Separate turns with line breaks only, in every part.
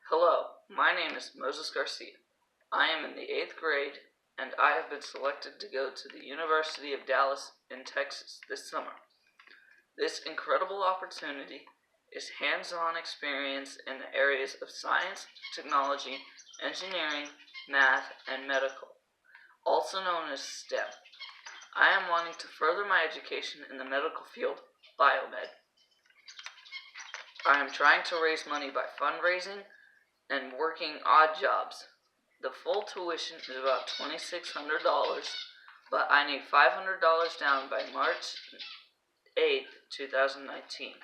Hello, my name is Moses Garcia. I am in the 8th grade, and I have been selected to go to the University of Dallas in Texas this summer. This incredible opportunity is hands-on experience in the areas of science, technology, engineering, math, and medical, also known as STEM. I am wanting to further my education in the medical field, BioMed. I am trying to raise money by fundraising and working odd jobs. The full tuition is about $2,600, but I need $500 down by March 8th, 2019.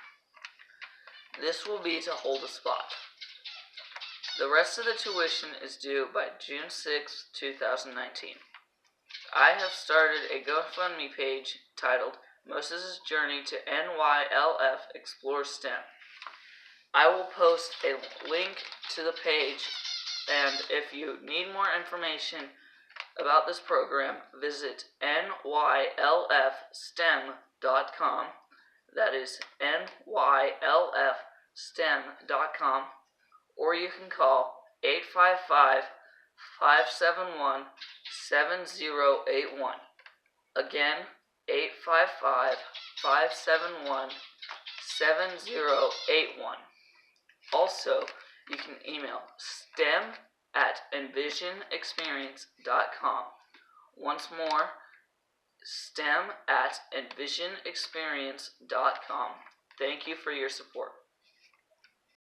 This will be to hold a spot. The rest of the tuition is due by June 6th, 2019. I have started a GoFundMe page titled Moses' Journey to NYLF Explore STEM. I will post a link to the page, and if you need more information about this program, visit NYLFSTEM.com. That is NYLFSTEM.com, or you can call 855-571-7081. Again, 855-571-7081. Also, you can email stem@envisionexperience.com. Once more, stem@envisionexperience.com. Thank you for your support.